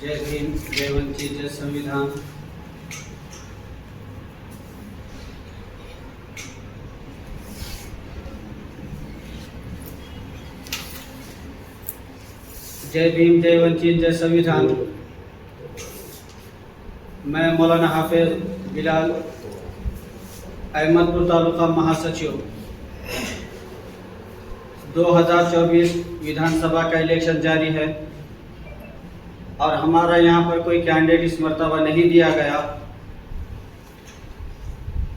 जय भीम, जय वंचित, जय संविधान। जय भीम, जय वंचित, जय संविधान। मैं मौलाना हाफिज बिलाल, अहमदपुर तालुका महासचिव। 2024 विधानसभा का इलेक्शन जारी है और हमारा यहाँ पर कोई कैंडिडेट इस मर्तबा नहीं दिया गया।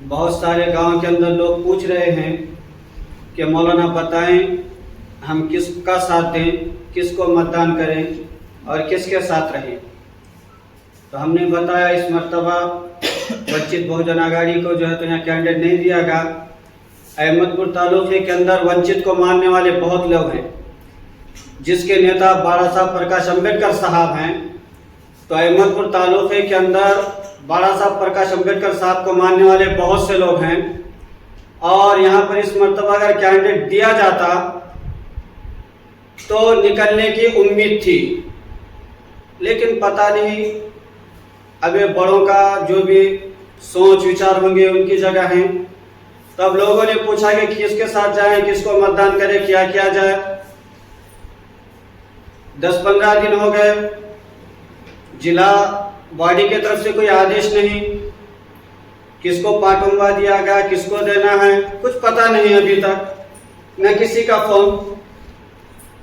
बहुत सारे गांव के अंदर लोग पूछ रहे हैं कि मौलाना बताएं हम किसका साथ दें, किसको मतदान करें और किसके साथ रहें। तो हमने बताया इस मर्तबा वंचित बहुजन आघाड़ी को जो है तो यहाँ कैंडिडेट नहीं दिया गया। अहमदपुर तालुके के अंदर वंचित को मानने वाले बहुत लोग हैं, जिसके नेता बाला साहब प्रकाश अम्बेडकर साहब हैं। तो अहमदपुर तालुके के अंदर बाला साहब प्रकाश अम्बेडकर साहब को मानने वाले बहुत से लोग हैं और यहाँ पर इस मर्तबा अगर कैंडिडेट दिया जाता तो निकलने की उम्मीद थी, लेकिन पता नहीं अभी बड़ों का जो भी सोच विचार होंगे उनकी जगह हैं। तब लोगों ने पूछा कि किसके साथ जाएं, किसको मतदान करें, क्या किया जाए। 10-15 दिन हो गए, जिला बॉडी की तरफ से कोई आदेश नहीं, किसको पाटुंबा दिया गया, किसको देना है कुछ पता नहीं अभी तक, न किसी का फोन।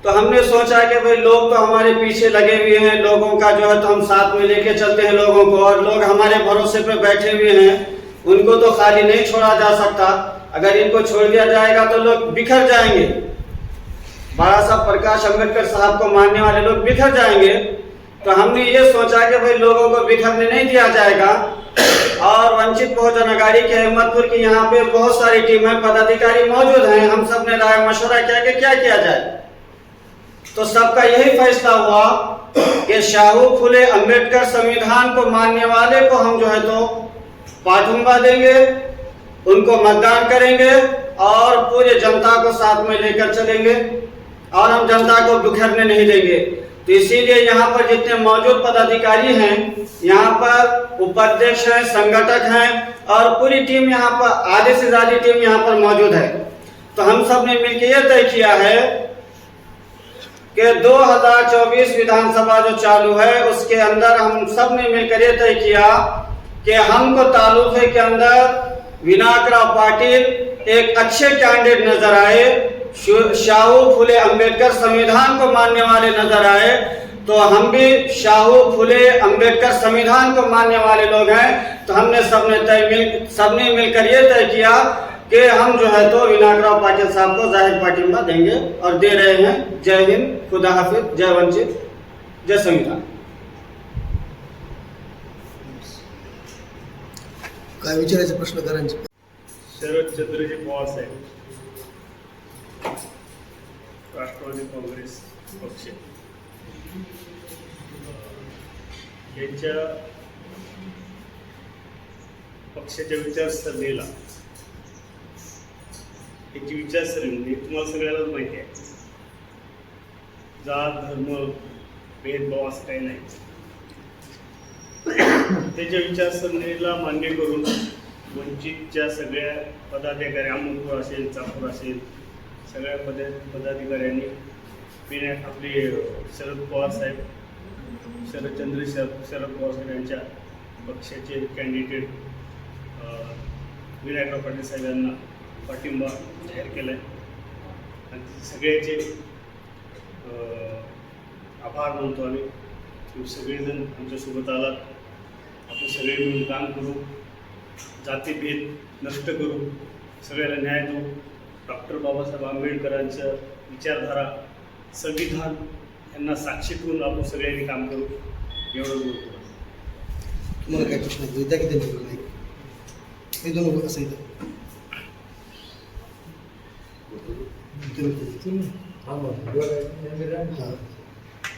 तो हमने सोचा कि भाई लोग तो हमारे पीछे लगे हुए हैं, लोगों का जो है तो हम साथ में लेके चलते हैं लोगों को, और लोग हमारे भरोसे पे बैठे हुए हैं, उनको तो खाली नहीं छोड़ा जा सकता। अगर इनको छोड़ दिया जाएगा तो लोग बिखर जाएंगे, बाला साहब प्रकाश अम्बेडकर साहब को मानने वाले लोग बिखर जाएंगे। तो हमने ये सोचा कि भाई लोगों को बिखरने नहीं दिया जाएगा। और वंचित बहुजन आघाड़ी के अहमदपुर की यहाँ पे बहुत सारी टीमें पदाधिकारी मौजूद हैं। हम सब ने राय मशवरा किया कि क्या किया जाए। तो सबका यही फैसला हुआ कि शाहू फुले अम्बेडकर संविधान को मानने वाले को हम जो है तो पाठुंबा देंगे, उनको मतदान करेंगे और पूरे जनता को साथ में लेकर चलेंगे और हम जनता को बिखरने नहीं देंगे। तो इसीलिए यहाँ पर जितने मौजूद पदाधिकारी हैं, यहाँ पर उपाध्यक्ष हैं, संगठक हैं और पूरी टीम यहाँ पर, आधे से ज्यादा टीम यहाँ पर मौजूद है। तो हम सब ने मिलकर यह तय किया है कि 2024 विधानसभा जो चालू है उसके अंदर हम सब ने मिलकर यह तय किया कि हमको तालुके के अंदर विनायकराव पाटिल एक अच्छे कैंडिडेट नजर आए, शाहू फुले अम्बेडकर संविधान को मानने वाले नजर आए। तो हम भी शाहू फुले अम्बेडकर संविधान को मानने वाले लोग हैं। तो हमने सबने मिलकर ये तय किया कि हम जो है तो विनायकराव पाटिल साहब को जाहिर पाठिंबा देंगे और दे रहे हैं। जय हिंद, खुदा हाफिज, जय वंचित, जय संविधान। काय विचारायचं प्रश्नकारांचे? शरदचंद्रजी पवार साहेब, राष्ट्रवादी काँग्रेस पक्ष, यांच्या पक्षाच्या विचारसरणीला, याची विचारसरणी तुम्हाला सगळ्यालाच माहिती आहे. जात धर्म भेदभाव असं काही नाही. त्याच्या विचारसरणीला मान्य करून वंचितच्या सगळ्या पदाधिकारी, अमोलपूर असेल, चापूर असेल, सगळ्या पदाधिकाऱ्यांनी आपले शरद पवार साहेब, शरद पवार साहेब यांच्या पक्षाचे कॅन्डिडेट विनायकराव पाटील साहेब यांना पाठिंबा जाहीर केला आहे. आणि सगळ्याचे आभार मानतो आम्ही. तुम्ही सगळेजण आमच्यासोबत आलात. आपण सगळे मिळून काम करू, जातीभेद नष्ट करू, सगळ्याला न्याय देऊ. डॉक्टर बाबासाहेब आंबेडकरांचं विचारधारा, संविधान यांना साक्षी ठेवून आपण सगळ्यांनी काम करू, एवढं बोलतो. तुम्हाला काय प्रश्न आहे? विद्या किती नाही हे दोन असं इथं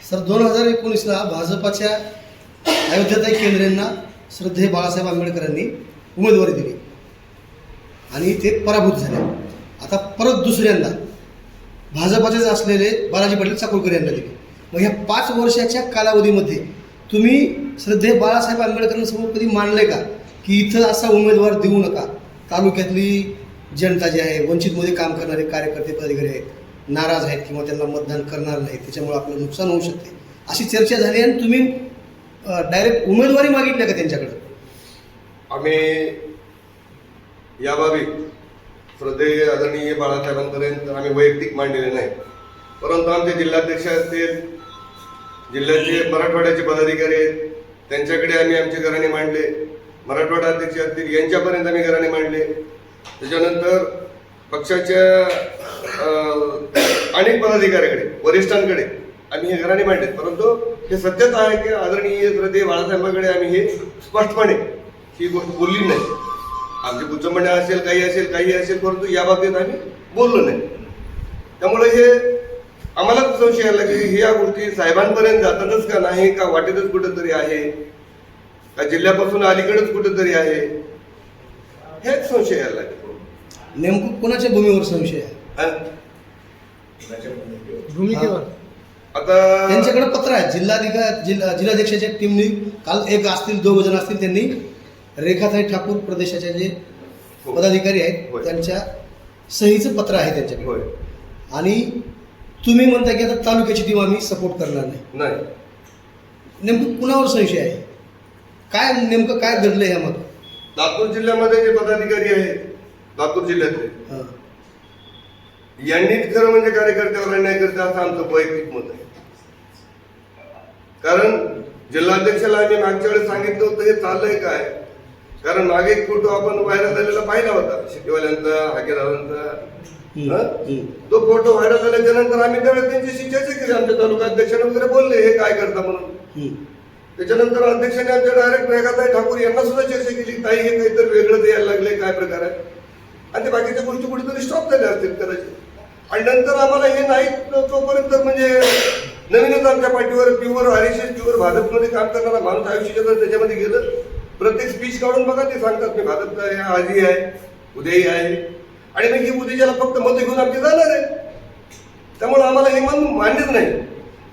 सर 2019ला भाजपाच्या अयोध्याताई केंद्रेंना श्रद्धेय बाळासाहेब आंबेडकरांनी उमेदवारी दिली आणि ते पराभूत झाले. आता परत दुसऱ्यांदा भाजपाचेच असलेले बालाजी पाटील चाकूरकर यांना दिली. मग ह्या 5 वर्षाच्या कालावधीमध्ये तुम्ही श्रद्धेय बाळासाहेब आंबेडकरांसमोर कधी मांडलंय का की इथं असा उमेदवार देऊ नका, तालुक्यातली जनता जी आहे, वंचितमध्ये काम करणारे कार्यकर्ते पदाधिकारी आहेत, नाराज आहेत किंवा त्यांना मतदान करणार नाही, त्याच्यामुळे आपलं नुकसान होऊ शकते, अशी चर्चा झाली आणि तुम्ही डायरेक्ट उमेदवारी मागितल्या का त्यांच्याकडे? आम्ही याबाबी श्रद्धेय आदरणीय बाळासाहेबांपर्यंत आम्ही वैयक्तिक मांडलेले नाही, परंतु आमचे जिल्हाध्यक्ष असतील, जिल्ह्याचे मराठवाड्याचे पदाधिकारी आहेत, त्यांच्याकडे आम्ही आमचे घराणे मांडले, मराठवाडा अध्यक्ष असतील यांच्यापर्यंत आम्ही घराणे मांडले. त्याच्यानंतर पक्षाच्या अनेक पदाधिकाऱ्याकडे, वरिष्ठांकडे आम्ही हे घराणे मांडले. परंतु हे सत्यच आहे की आदरणीय श्रद्धेय बाळासाहेबांकडे आम्ही हे स्पष्टपणे ही गोष्ट बोलली नाही. आमची गुच्चमंडळ असेल, काही असेल, परंतु या बाबतीत आम्ही बोललो नाही. त्यामुळे हे आम्हाला संशय आला की या गोष्टी साहेबांपर्यंत जातातच का नाही, का वाटेतच कुठेतरी आहे, का जिल्ह्यापासून अलीकडेच कुठेतरी आहे, हेच संशय आला. नेमकं कोणाच्या भूमीवर संशय आहे? भूमिकेवर आता त्यांच्याकडे पत्र आहे. जिल्हाध्यक्षाच्या टीमने काल एक असतील, 2 जण असतील, त्यांनी रेखाताई ठाकूर प्रदेशाच्या जे पदाधिकारी आहेत होय. त्यांच्या सहीचं पत्र आहे त्यांच्याकडे. होय. आणि तुम्ही म्हणता की आता तालुक्याची टीम आम्ही सपोर्ट करणार नाही. नाही, नेमकं कुणावर संशय आहे? काय नेमकं काय घडलं ह्या मग? लातूर जिल्ह्यामध्ये जे पदाधिकारी आहेत, लातूर जिल्ह्यातले, हां. यांनीच खरं म्हणजे कार्यकर्त्यावर अन्याय करते असं आमचं वैयक्तिक मत आहे. कारण जिल्हाध्यक्षाला आम्ही मागच्या वेळेस सांगितलं होतं हे चाललंय काय, कारण मागे एक फोटो आपण व्हायरल झालेला पाहिला होता शेतीवाल्यांचा, हाकेदारांचा. तो फोटो व्हायरल झाल्याच्या नंतर आम्ही त्यावेळेस त्यांच्याशी चर्चा केली, आमच्या तालुका अध्यक्षांना वगैरे बोलले हे काय करता म्हणून. त्याच्यानंतर अध्यक्षांनी आमच्या डायरेक्ट रेखाताई ठाकूर यांना सुद्धा चर्चा केली, ताई हे काहीतरी वेगळं यायला लागले, काय प्रकार आहे, आणि ते बाकीच्या गोष्टी कुठेतरी स्टॉप झाल्या असतील करायचे. आणि नंतर आम्हाला हे नाही तोपर्यंत म्हणजे नवीनच आमच्या पाठीवर प्युअर आरएसएस, प्युअर भाजपमध्ये काम करणारा माणूस आयुष्याच्या त्याच्यामध्ये गेलं. प्रत्येक स्पीच काढून बघा ते सांगतात मी भाजपचा आहे, आजही आहे, उद्याही आहे, आणि मग ही उद्याच्याला फक्त मतं घेऊन आमची जाणार आहे. त्यामुळे आम्हाला हे मन मान्यच नाही.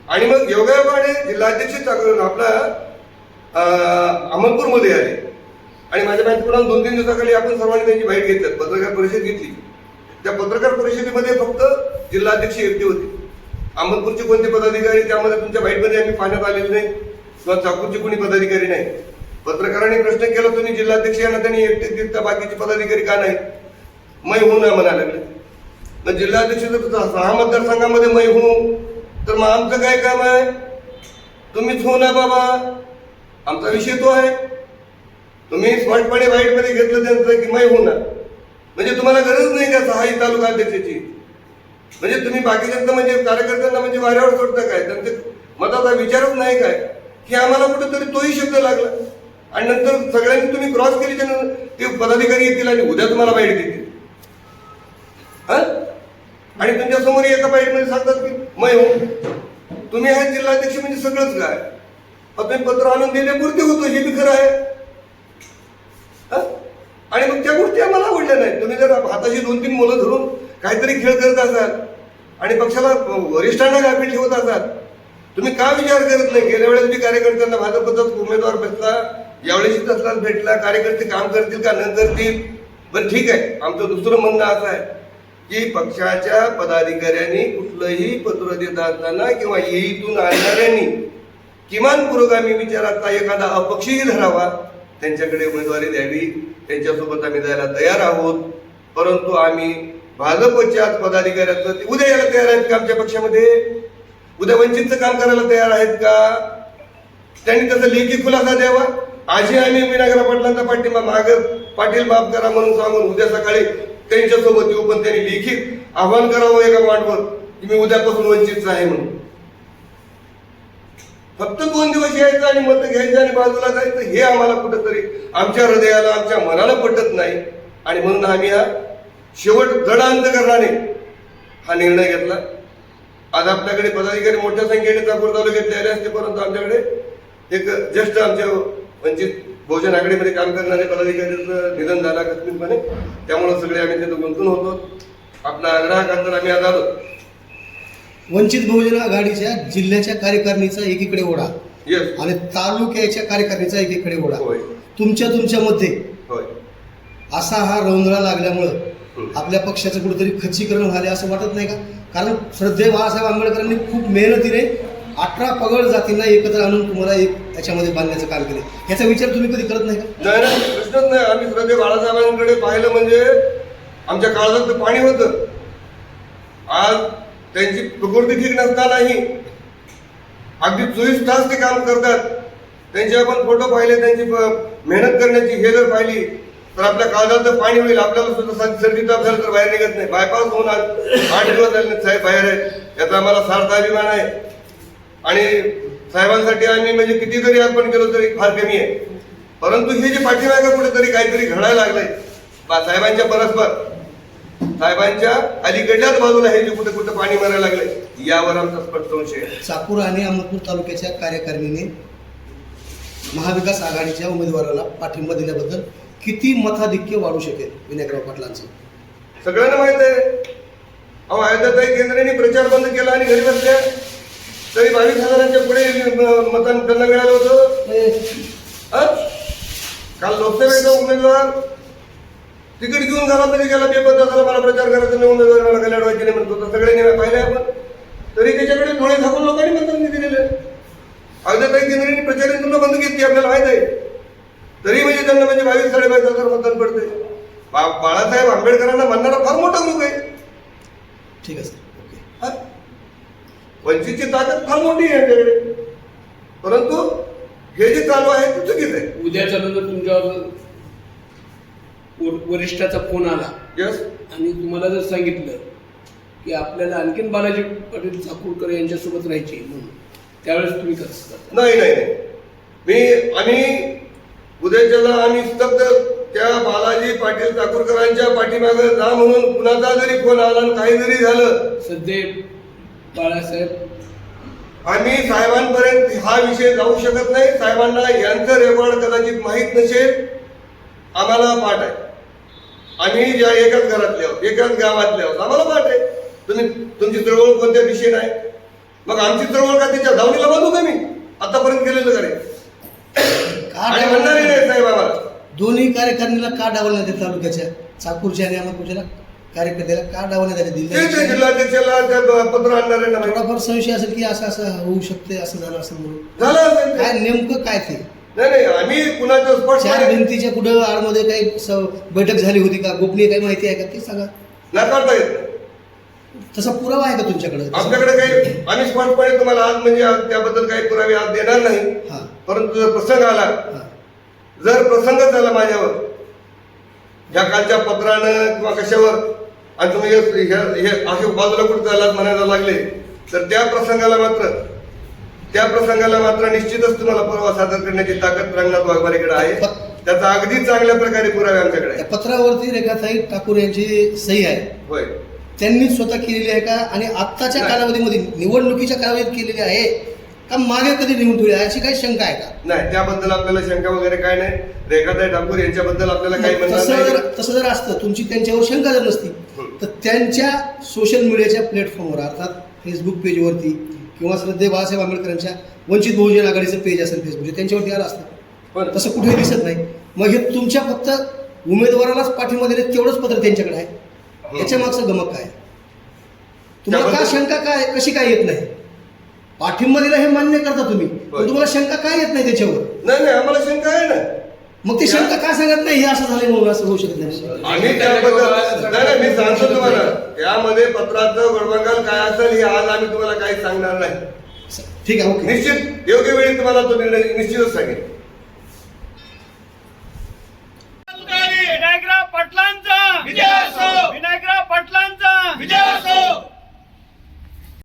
आणि मग योगायोगाने जिल्हाध्यक्ष आपला अहमदपूरमध्ये आले आणि माझ्या माहितीप्रमाणे 2-3 दिवसाखाली आपण सर्वांनी त्यांची भेट घेतली, पत्रकार परिषद घेतली. त्या पत्रकार परिषदेमध्ये फक्त जिल्हाध्यक्ष एकटे होते. अहमदपूरचे कोणते पदाधिकारी त्यामध्ये तुमच्या भेटमध्ये आम्ही पाहण्यात आलेले नाही, किंवा चाकूरचे कोणी पदाधिकारी नाही. पत्रकारांनी प्रश्न केला, तुम्ही जिल्हाध्यक्ष यांना त्यांनी एकटे दिसता, बाकीचे पदाधिकारी का नाही? मै होऊ ना म्हणायला लागले. मग जिल्हाध्यक्ष जर 6 मतदारसंघामध्ये मै होऊ तर मग आमचं काय काम आहे? तुम्हीच हो ना बाबा, आमचा विषय तो आहे. तुम्ही स्पष्टपणे वाईटमध्ये घेतलं त्यांचं की मै होऊ ना, म्हणजे तुम्हाला गरज नाही का 6 तालुका अध्यक्षाची? म्हणजे तुम्ही बाकीच्यांना म्हणजे कार्यकर्त्यांना म्हणजे वाऱ्यावर सोडता काय? त्यांच्या मताचा विचारच नाही काय की आम्हाला कुठेतरी तोही शब्द लागला. आणि नंतर सगळ्यांनी तुम्ही क्रॉस केली, ते पदाधिकारी येतील आणि उद्या तुम्हाला बाईट देतील. आणि तुमच्या समोर एका बाईटमध्ये सांगतात की मै हो, तुम्ही आहे जिल्हाध्यक्ष म्हणजे सगळंच काय? तुम्ही पत्र आणून देण्यापुरते होतो हे बी खरं आहे. आणि मग त्या गोष्टी आम्हाला आवडल्या नाही. तुम्ही जर हाताशी 2-3 मुलं धरून काहीतरी खेळ करत असाल आणि पक्षाला वरिष्ठांना गाफील ठेवत असाल, तुम्ही का विचार करत नाही? गेल्या वेळेस मी कार्यकर्त्यांना भाजपचाच उमेदवार भेटला, यावेळेस तसलाच भेटला, कार्यकर्ते काम करतील का न करतील? बरं ठीक आहे, आमचं दुसरं म्हणणं असं आहे की पक्षाच्या पदाधिकाऱ्यांनी कुठलंही पत्र देत असताना किंवा येईतून आणणाऱ्यांनी किमान पुरोगामी विचाराचा एखादा अपक्षही धरावा, त्यांच्याकडे उमेदवारी द्यावी, त्यांच्यासोबत आम्ही जायला तयार आहोत. परंतु आम्ही भाजपच्याच पदाधिकाऱ्यांचं उद्या यायला तयार आहेत का? आमच्या पक्षामध्ये उद्या वंचितचं काम करायला तयार आहेत का? त्यांनी त्याचा लेखी खुलासा द्यावा. आजही आम्ही विनायकराव पाटलांचा पाठिंबा पाटील माफ करा म्हणून सांगून उद्या सकाळी त्यांच्यासोबत येऊ, पण त्यांनी लिखित आव्हान करावं एका वाटवर की मी उद्यापासून वंचितचा आहे म्हणून. फक्त 2 दिवस यायचं आणि मत घ्यायचं आणि बाजूला जायचं, हे आम्हाला कुठंतरी आमच्या हृदयाला, आमच्या मनाला पटत नाही. आणि म्हणून आम्ही हा शेवट जड अंतकरणाने हा निर्णय घेतला. आज आपल्याकडे पदाधिकारी मोठ्या संख्येने चाकूर तालुक्यात आले असते, परंतु आमच्याकडे एक ज्येष्ठ आमच्या वंचित बहुजन आघाडीमध्ये काम करणारे पदाधिकाऱ्यांचं निधन झालं आकस्मिकपणे, त्यामुळे सगळे आम्ही तिथं गुंतून होतो. आपला आग्रहाखातर आम्ही आज आलो. वंचित बहुजन आघाडीच्या जिल्ह्याच्या कार्यकारिणीचा एकीकडे ओढा Yes. आणि तालुक्याच्या कार्यकारिणीचा एकीकडे ओढा. होय तुमच्यामध्ये होय. असा हा रौंदळा लागल्यामुळं आपल्या पक्षाचं कुठेतरी खच्चीकरण झाले असं वाटत नाही का? कारण श्रद्धेय बाळासाहेब आंबेडकरांनी खूप मेहनतीने 18 पगड जातींना एकत्र आणून तुम्हाला एक याच्यामध्ये बांधण्याचं काम केलं. याचा विचार तुम्ही कधी करत नाही का? नाही प्रश्नच नाही. आम्ही श्रद्धेय बाळासाहेबांकडे पाहिलं म्हणजे आमच्या काळजात तर पाणी होतं. आज त्यांची प्रकृती ठीक नसतानाही अगदी 24 तास ते काम करतात. त्यांचे आपण फोटो पाहिले, त्यांची मेहनत करण्याची हे जर पाहिली तर आपल्या काळजात तर पाणी होईल. आपल्याला सुद्धा सर्दी ताप झालं तर बाहेर निघत नाही. बायपास होऊन आज 8 दिवस झाले साहेब बाहेर आहे. याचा आम्हाला सार्थ अभिमान आहे. आणि साहेबांसाठी आम्ही म्हणजे किती जरी अर्पण केलं तरी फार कमी आहे. परंतु हे जे पाठीमागे कुठेतरी काहीतरी घडायला लागलंय साहेबांच्या परस्पर, साहेबांच्या अलीकडल्याच बाजूला हे जे कुठे कुठे पाणी मारायला लागलंय यावर आमचा स्पष्ट संशय आहे. चाकूर आणि अहमदपूर तालुक्याच्या कार्यकारिणीने महाविकास आघाडीच्या उमेदवाराला पाठिंबा दिल्याबद्दल किती मताधिक्य वाढू शकेल विनायकराव पाटलांचं? सगळ्यांना माहित आहे. अहो आयोध्याताई केंद्रेने प्रचार बंद केला आणि घरी बसल्या तरी 22,000च्या पुढे मतदान त्यांना मिळालं होतं. काल लोकसभेचा उमेदवार तिकीट घेऊन झाला तरी त्याला बेपत्ता मला प्रचार करायचा नाही, उमेदवार मला काही लढवायचे नाही म्हणत होता. सगळ्यांनी पाहिले आपण, तरी त्याच्याकडे डोळे झाकून लोकांनी मतदान दिलेलं. आयोध्याताई केंद्रेने प्रचार यंत्रणा बंद केली आपल्याला माहित आहे. तरी म्हणजे त्यांना म्हणजे 22,000-22,500 मतदान पडते. बाळासाहेब आंबेडकरांना मानणारा फार मोठा ग्रुप आहे. ठीक आहे सर, ओके. वंचितची ताकद फार मोठी आहे यांच्याकडे. परंतु हे जे चालू आहे ते चुकीचं आहे. उद्याच्या नंतर तुमच्यावर वरिष्ठाचा फोन आला यस आणि तुम्हाला जर सांगितलं की आपल्याला आणखीन बालाजी पाटील चाकूरकर यांच्यासोबत राहायचे म्हणून, त्यावेळेस तुम्ही कसं करता? नाही आम्ही उद्याच्याला आम्ही स्तब्ध त्या बालाजी पाटील चाकूरकरांच्या पाठीमागे जा म्हणून कुणाचा जरी फोन आला आणि काही जरी झालं, सध्या बाळासाहेब आम्ही साहेबांपर्यंत हा विषय जाऊ शकत नाही. साहेबांना यांचं रेकॉर्ड कदाचित माहीत नसेल, आम्हाला पाठ आहे. आम्ही ज्या एकाच घरातले आहोत, एकाच गावातले आहोत, आम्हाला पाठ आहे. तुमची चळवळ कोणत्या दिशेने आहे? मग आमची चळवळ का त्याच्या धावणीला बांधू का? मी आतापर्यंत केलेलं करे आणि म्हणणारही नाही साहेब आम्हाला. दोन्ही कार्यकारिणीला का डावलण्यात येते? तालुक्याच्या चाकूरच्या आणि अहमदपूरच्या कार्यकर्त्याला का डावलण्यात आले? दिल्ली जिल्हाध्यक्षाला पत्र आणणाऱ्यांना थोडाफार संशय असेल की असं होऊ शकते, असं झालं असेल म्हणून. झालं असेल. काय नेमकं काय ते? नाही आम्ही कुणाचं स्पष्ट चार भिंतीच्या कुठं आडमध्ये काही बैठक झाली होती का? गोपनीय काही माहिती आहे का ते सांगा. नाकारता येत नाही. तसा पुरावा आहे का तुमच्याकडे? आपल्याकडे काही आम्ही स्पष्टपणे तुम्हाला आज म्हणजे त्याबद्दल काही पुरावे आज देणार नाही. हा. परंतु जर प्रसंग आला, हा. जर प्रसंग झाला माझ्यावर या कालच्या पत्रानं किंवा कशावर, आणि तुम्ही हे असे बाजूला कुठं चाललात म्हणायला लागले, तर त्या प्रसंगाला मात्र निश्चितच तुम्हाला पुरावा सादर करण्याची ताकद रंगनाथ वाघमारेकडे आहे. त्याचा अगदी चांगल्या प्रकारे पुरावे आमच्याकडे आहे. त्या पत्रावरती रेखाताई ठाकूर यांची सही आहे. होय. त्यांनी स्वतः केलेली आहे का? आणि आत्ताच्या कालावधीमध्ये निवडणुकीच्या कालावधीत केलेली आहे का मागे कधी निवडून ठेवली आहे, अशी काही शंका आहे का? नाही, त्याबद्दल आपल्याला शंका वगैरे काय नाही. रेखाताई ठाकूर यांच्याबद्दल आपल्याला काही म्हणणं नाही. तसं जर असतं, तुमची त्यांच्यावर शंका जर नसती, तर त्यांच्या सोशल मीडियाच्या प्लॅटफॉर्मवर अर्थात फेसबुक पेजवरती किंवा श्रद्धेय बाळासाहेब आंबेडकरांच्या वंचित बहुजन आघाडीचं पेज असेल फेसबुकचे, त्यांच्यावरती आलं असतं. पण तसं कुठेही दिसत नाही. मग हे तुमच्या फक्त उमेदवारालाच पाठिंबा दिले तेवढंच पत्र त्यांच्याकडे आहे. याच्या मागचं गमक काय? तुम्हाला का शंका काय कशी काय येत नाही? पाठिंबा दिला हे मान्य करता तुम्ही, पण तुम्हाला शंका काय येत नाही त्याच्यावर? नाही आम्हाला शंका आहे ना. मग ते शंका का सांगत नाही? हे असं झालं म्हणून असं होऊ शकत नाही. आम्ही त्याबद्दल नाही मी सांगतो तुम्हाला, त्यामध्ये पत्राचं गडबंगाल काय असेल हे आज आम्ही तुम्हाला काही सांगणार नाही. ठीक आहे, ओके. निश्चित योग्य वेळी तुम्हाला तो निर्णय निश्चितच सांगेल. विनायकराव पाटलांचा विजय असो. विनायकराव पाटलांचा विजय असो.